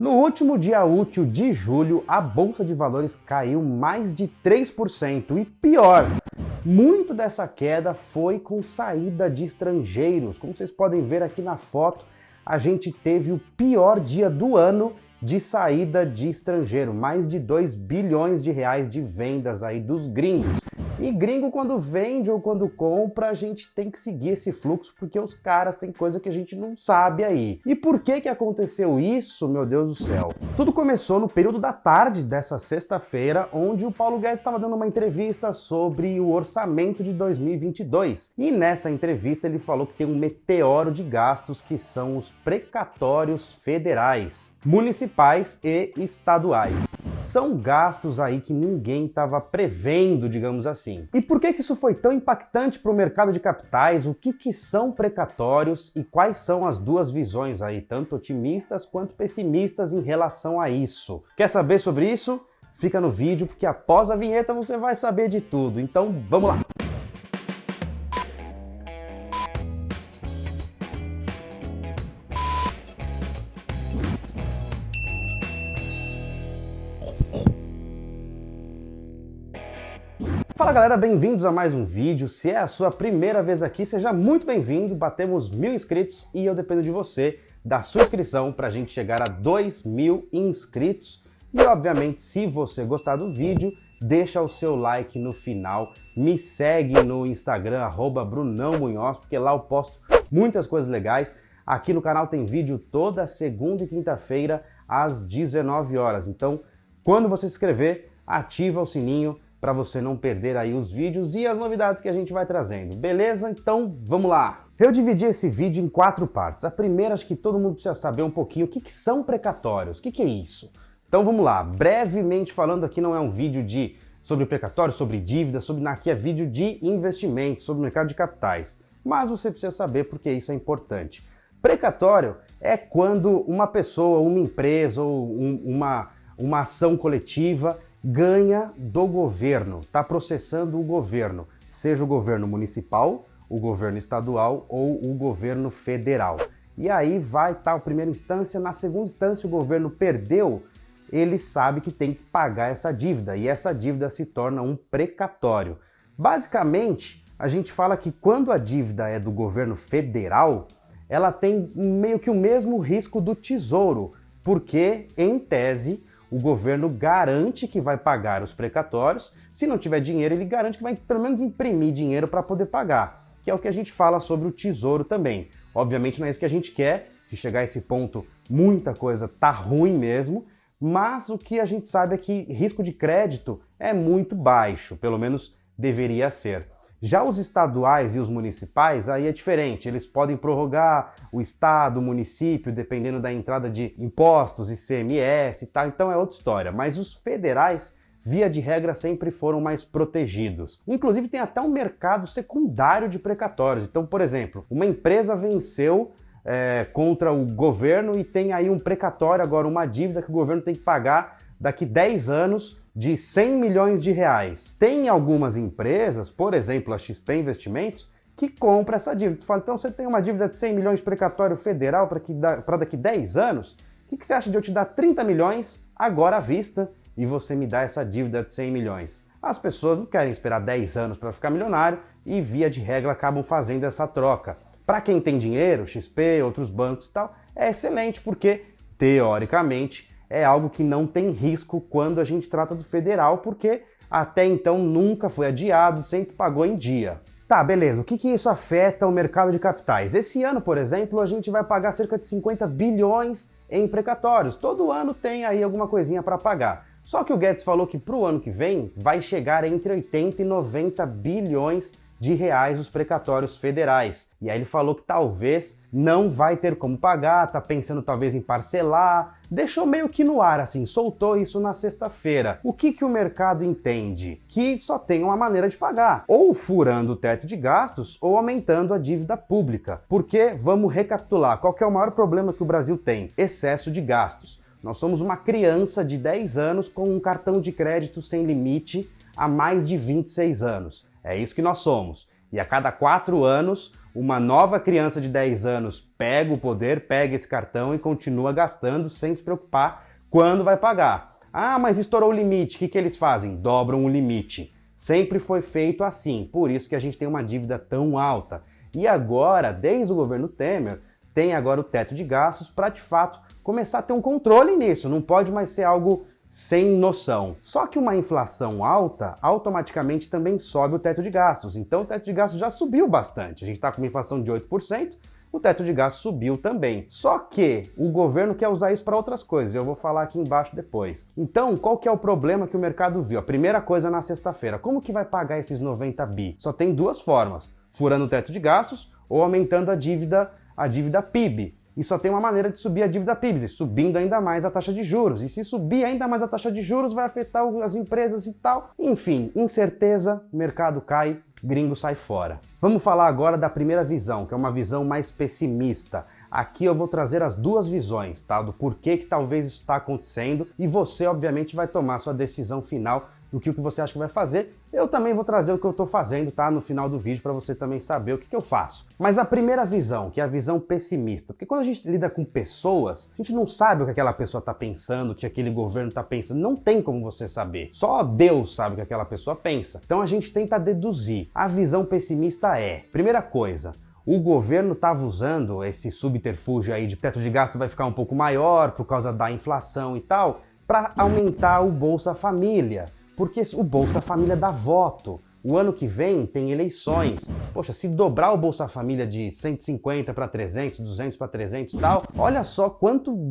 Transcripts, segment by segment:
No último dia útil de julho, a Bolsa de Valores caiu mais de 3%. E pior, muito dessa queda foi com saída de estrangeiros. Como vocês podem ver aqui na foto, a gente teve o pior dia do ano de saída de estrangeiro. Mais de 2 bilhões de reais de vendas aí dos gringos. E gringo, quando vende ou quando compra, a gente tem que seguir esse fluxo, porque os caras têm coisa que a gente não sabe aí. E por que aconteceu isso, meu Deus do céu? Tudo começou no período da tarde dessa sexta-feira, onde o Paulo Guedes estava dando uma entrevista sobre o orçamento de 2022. E nessa entrevista ele falou que tem um meteoro de gastos que são os precatórios federais, municipais e estaduais. São gastos aí que ninguém estava prevendo, digamos assim. E por que isso foi tão impactante para o mercado de capitais? O que são precatórios e quais são as duas visões aí, tanto otimistas quanto pessimistas em relação a isso? Quer saber sobre isso? Fica no vídeo, porque após a vinheta você vai saber de tudo. Então, vamos lá! Fala galera, bem-vindos a mais um vídeo. Se é a sua primeira vez aqui, seja muito bem-vindo. Batemos 1000 inscritos e eu dependo de você, da sua inscrição, para a gente chegar a 2000 inscritos. E obviamente, se você gostar do vídeo, deixa o seu like no final. Me segue no Instagram, @BrunãoMunhoz, porque lá eu posto muitas coisas legais. Aqui no canal tem vídeo toda segunda e quinta-feira, às 19 horas. Então, quando você se inscrever, ativa o sininho para você não perder aí os vídeos e as novidades que a gente vai trazendo, beleza? Então, vamos lá! Eu dividi esse vídeo em 4 partes. A primeira, acho que todo mundo precisa saber um pouquinho o que são precatórios, o que é isso? Então vamos lá, brevemente falando, aqui não é um vídeo sobre precatórios, sobre dívidas, aqui é vídeo de investimentos, sobre o mercado de capitais. Mas você precisa saber porque isso é importante. Precatório é quando uma pessoa, uma empresa ou uma ação coletiva ganha do governo, está processando o governo, seja o governo municipal, o governo estadual ou o governo federal. E aí vai estar a primeira instância, na segunda instância o governo perdeu, ele sabe que tem que pagar essa dívida e essa dívida se torna um precatório. Basicamente, a gente fala que quando a dívida é do governo federal, ela tem meio que o mesmo risco do tesouro, porque, em tese, o governo garante que vai pagar os precatórios. Se não tiver dinheiro, ele garante que vai pelo menos imprimir dinheiro para poder pagar, que é o que a gente fala sobre o tesouro também. Obviamente não é isso que a gente quer, se chegar a esse ponto, muita coisa tá ruim mesmo, mas o que a gente sabe é que risco de crédito é muito baixo, pelo menos deveria ser. Já os estaduais e os municipais, aí é diferente, eles podem prorrogar o estado, o município, dependendo da entrada de impostos, ICMS e tal, então é outra história. Mas os federais, via de regra, sempre foram mais protegidos. Inclusive tem até um mercado secundário de precatórios. Então, por exemplo, uma empresa venceu contra o governo e tem aí um precatório, agora uma dívida que o governo tem que pagar daqui 10 anos, de 100 milhões de reais. Tem algumas empresas, por exemplo a XP Investimentos, que compra essa dívida. Tu fala, então você tem uma dívida de 100 milhões de precatório federal para daqui 10 anos? O que você acha de eu te dar 30 milhões agora à vista e você me dá essa dívida de 100 milhões? As pessoas não querem esperar 10 anos para ficar milionário e, via de regra, acabam fazendo essa troca. Para quem tem dinheiro, XP, outros bancos e tal, é excelente porque, teoricamente, é algo que não tem risco quando a gente trata do federal, porque até então nunca foi adiado, sempre pagou em dia. Tá, beleza, o que isso afeta o mercado de capitais? Esse ano, por exemplo, a gente vai pagar cerca de 50 bilhões em precatórios. Todo ano tem aí alguma coisinha para pagar. Só que o Guedes falou que para o ano que vem vai chegar entre 80 e 90 bilhões de reais os precatórios federais. E aí ele falou que talvez não vai ter como pagar, tá pensando talvez em parcelar, deixou meio que no ar assim, soltou isso na sexta-feira. O que o mercado entende? Que só tem uma maneira de pagar, ou furando o teto de gastos, ou aumentando a dívida pública. Porque, vamos recapitular, qual que é o maior problema que o Brasil tem? Excesso de gastos. Nós somos uma criança de 10 anos com um cartão de crédito sem limite há mais de 26 anos. É isso que nós somos. E a cada 4 anos, uma nova criança de 10 anos pega o poder, pega esse cartão e continua gastando sem se preocupar quando vai pagar. Ah, mas estourou o limite, o que eles fazem? Dobram o limite. Sempre foi feito assim, por isso que a gente tem uma dívida tão alta. E agora, desde o governo Temer, tem agora o teto de gastos para, de fato, começar a ter um controle nisso. Não pode mais ser algo sem noção. Só que uma inflação alta, automaticamente também sobe o teto de gastos. Então o teto de gastos já subiu bastante. A gente está com uma inflação de 8%, o teto de gastos subiu também. Só que o governo quer usar isso para outras coisas, eu vou falar aqui embaixo depois. Então, qual que é o problema que o mercado viu? A primeira coisa na sexta-feira, como que vai pagar esses 90 bi? Só tem duas formas, furando o teto de gastos ou aumentando a dívida PIB. E só tem uma maneira de subir a dívida PIB, subindo ainda mais a taxa de juros. E se subir ainda mais a taxa de juros, vai afetar as empresas e tal. Enfim, incerteza, mercado cai, gringo sai fora. Vamos falar agora da primeira visão, que é uma visão mais pessimista. Aqui eu vou trazer as duas visões, tá? Do porquê que talvez isso está acontecendo. E você, obviamente, vai tomar a sua decisão final do que você acha que vai fazer. Eu também vou trazer o que eu estou fazendo, tá? No final do vídeo, para você também saber o que eu faço. Mas a primeira visão, que é a visão pessimista, porque quando a gente lida com pessoas, a gente não sabe o que aquela pessoa está pensando, o que aquele governo está pensando, não tem como você saber. Só Deus sabe o que aquela pessoa pensa. Então a gente tenta deduzir. A visão pessimista é, primeira coisa, o governo estava usando esse subterfúgio aí de teto de gasto vai ficar um pouco maior por causa da inflação e tal, para aumentar o Bolsa Família. Porque o Bolsa Família dá voto. O ano que vem tem eleições. Poxa, se dobrar o Bolsa Família de 150 para 300, 200 para 300 e tal, olha só quanto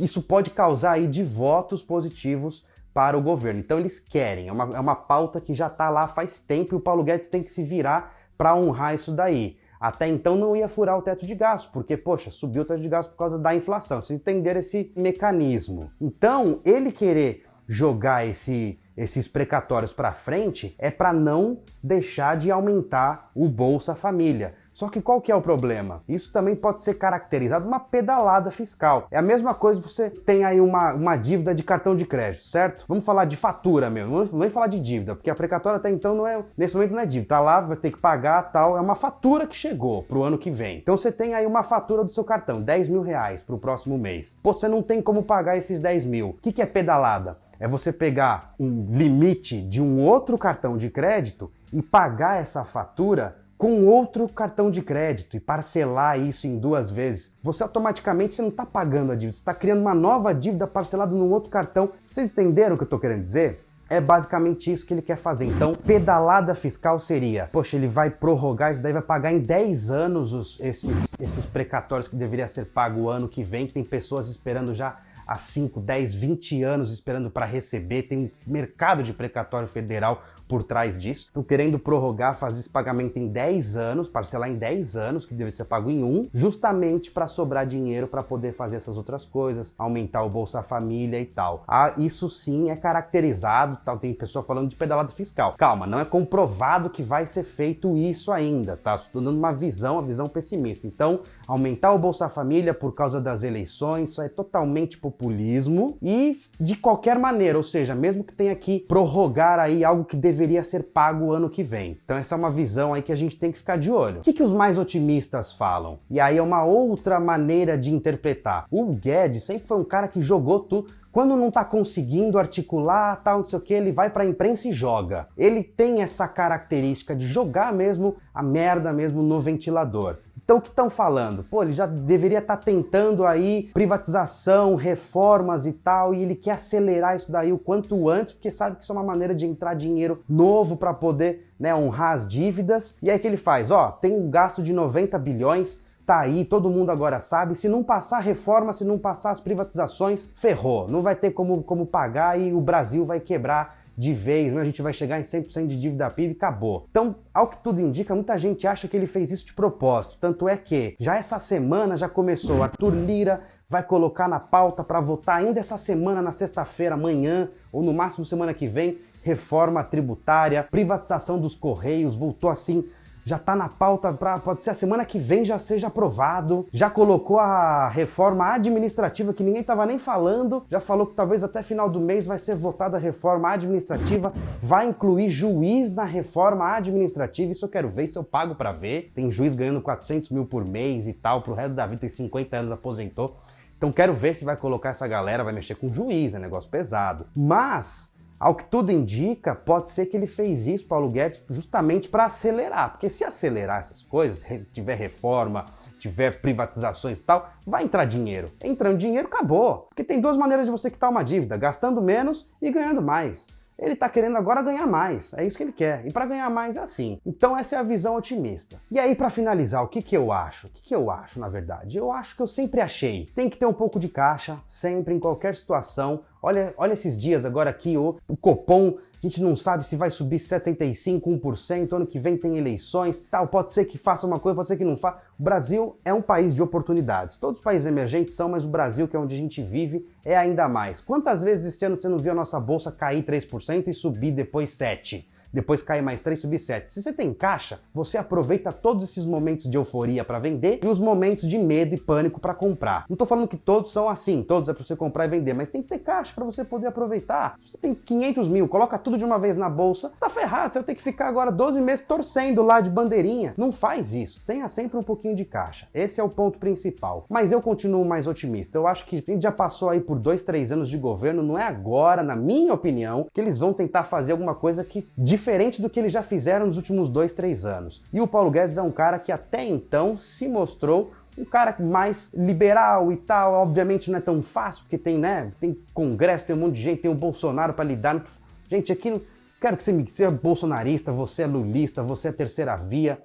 isso pode causar aí de votos positivos para o governo. Então eles querem, é uma pauta que já está lá faz tempo e o Paulo Guedes tem que se virar para honrar isso daí. Até então não ia furar o teto de gasto, porque, poxa, subiu o teto de gasto por causa da inflação. Vocês entenderam esse mecanismo. Então, ele querer jogar esses precatórios para frente é para não deixar de aumentar o Bolsa Família. Só que qual que é o problema? Isso também pode ser caracterizado uma pedalada fiscal. É a mesma coisa você tem aí uma dívida de cartão de crédito, certo? Vamos falar de fatura mesmo, não vamos falar de dívida, porque a precatória até então nesse momento não é dívida. Tá lá, vai ter que pagar tal, é uma fatura que chegou pro ano que vem. Então você tem aí uma fatura do seu cartão, 10 mil reais pro próximo mês. Pô, você não tem como pagar esses 10 mil. O que é pedalada? É você pegar um limite de um outro cartão de crédito e pagar essa fatura com outro cartão de crédito e parcelar isso em 2 vezes. Você automaticamente não está pagando a dívida, você está criando uma nova dívida parcelada num outro cartão. Vocês entenderam o que eu estou querendo dizer? É basicamente isso que ele quer fazer. Então, pedalada fiscal seria, poxa, ele vai prorrogar isso daí, vai pagar em 10 anos esses precatórios que deveria ser pago o ano que vem. Tem pessoas esperando já há 5, 10, 20 anos esperando para receber, tem um mercado de precatório federal por trás disso. Estão querendo prorrogar, fazer esse pagamento em 10 anos, parcelar em 10 anos, que deve ser pago em 1, justamente para sobrar dinheiro para poder fazer essas outras coisas, aumentar o Bolsa Família e tal. Ah, isso sim é caracterizado, tal, tem pessoa falando de pedalada fiscal. Calma, não é comprovado que vai ser feito isso ainda, tá? Estou dando uma visão pessimista. Então, aumentar o Bolsa Família por causa das eleições, isso é totalmente populismo e de qualquer maneira, ou seja, mesmo que tenha que prorrogar aí algo que deveria ser pago o ano que vem. Então essa é uma visão aí que a gente tem que ficar de olho. O que os mais otimistas falam? E aí é uma outra maneira de interpretar. O Guedes sempre foi um cara que jogou tudo. Quando não tá conseguindo articular, tal, não sei o que, ele vai pra imprensa e joga. Ele tem essa característica de jogar mesmo a merda mesmo no ventilador. Então o que estão falando? Pô, ele já deveria estar tentando aí privatização, reformas e tal, e ele quer acelerar isso daí o quanto antes, porque sabe que isso é uma maneira de entrar dinheiro novo para poder, né, honrar as dívidas. E aí o que ele faz? Ó, tem um gasto de 90 bilhões, tá aí, todo mundo agora sabe, se não passar a reforma, se não passar as privatizações, ferrou, não vai ter como pagar e o Brasil vai quebrar de vez, né? A gente vai chegar em 100% de dívida PIB e acabou. Então, ao que tudo indica, muita gente acha que ele fez isso de propósito, tanto é que já essa semana já começou, Arthur Lira vai colocar na pauta para votar ainda essa semana, na sexta-feira, amanhã, ou no máximo semana que vem, reforma tributária, privatização dos Correios, voltou assim já tá na pauta pode ser a semana que vem já seja aprovado, já colocou a reforma administrativa que ninguém tava nem falando, já falou que talvez até final do mês vai ser votada a reforma administrativa, vai incluir juiz na reforma administrativa, isso eu quero ver, isso eu pago pra ver, tem juiz ganhando 400 mil por mês e tal, pro resto da vida, tem 50 anos, aposentou, então quero ver se vai colocar essa galera, vai mexer com juiz, é negócio pesado, mas... Ao que tudo indica, pode ser que ele fez isso, Paulo Guedes, justamente para acelerar. Porque se acelerar essas coisas, tiver reforma, tiver privatizações e tal, vai entrar dinheiro. Entrando dinheiro, acabou. Porque tem duas maneiras de você quitar uma dívida, gastando menos e ganhando mais. Ele tá querendo agora ganhar mais, é isso que ele quer. E para ganhar mais é assim. Então essa é a visão otimista. E aí para finalizar, o que eu acho? O que eu acho, na verdade? Eu acho que eu sempre achei. Tem que ter um pouco de caixa, sempre, em qualquer situação. Olha esses dias agora aqui, o Copom, a gente não sabe se vai subir 75, 1%, ano que vem tem eleições, tal, pode ser que faça uma coisa, pode ser que não faça. O Brasil é um país de oportunidades. Todos os países emergentes são, mas o Brasil, que é onde a gente vive, é ainda mais. Quantas vezes este ano você não viu a nossa bolsa cair 3% e subir depois 7%? Depois cai mais 3, subir 7. Se você tem caixa, você aproveita todos esses momentos de euforia para vender e os momentos de medo e pânico para comprar. Não tô falando que todos são assim, todos é para você comprar e vender, mas tem que ter caixa para você poder aproveitar. Se você tem 500 mil, coloca tudo de uma vez na bolsa, tá ferrado, você vai ter que ficar agora 12 meses torcendo lá de bandeirinha. Não faz isso, tenha sempre um pouquinho de caixa. Esse é o ponto principal. Mas eu continuo mais otimista. Eu acho que a gente já passou aí por 2, 3 anos de governo, não é agora, na minha opinião, que eles vão tentar fazer alguma coisa que diferente do que eles já fizeram nos últimos 2, 3 anos. E o Paulo Guedes é um cara que até então se mostrou um cara mais liberal e tal. Obviamente não é tão fácil, porque tem, né, tem congresso, tem um monte de gente, tem o Bolsonaro para lidar. Gente, aqui não quero que você seja bolsonarista, você é lulista, você é terceira via.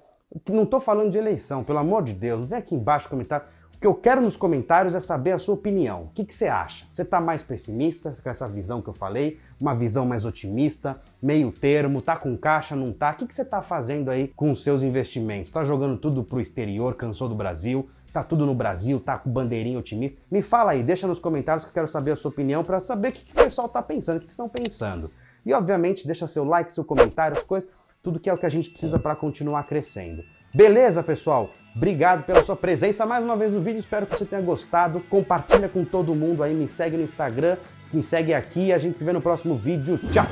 Não tô falando de eleição, pelo amor de Deus. Vem aqui embaixo no comentário. O que eu quero nos comentários é saber a sua opinião. O que você acha? Você tá mais pessimista com essa visão que eu falei? Uma visão mais otimista? Meio termo? Tá com caixa? Não tá? O que você tá fazendo aí com os seus investimentos? Tá jogando tudo pro exterior? Cansou do Brasil? Tá tudo no Brasil? Tá com bandeirinha otimista? Me fala aí, deixa nos comentários que eu quero saber a sua opinião para saber o que o pessoal tá pensando, o que estão pensando. E obviamente deixa seu like, seu comentário, as coisas, tudo que é o que a gente precisa para continuar crescendo. Beleza, pessoal? Obrigado pela sua presença mais uma vez no vídeo, espero que você tenha gostado. Compartilha com todo mundo aí, me segue no Instagram, me segue aqui e a gente se vê no próximo vídeo. Tchau!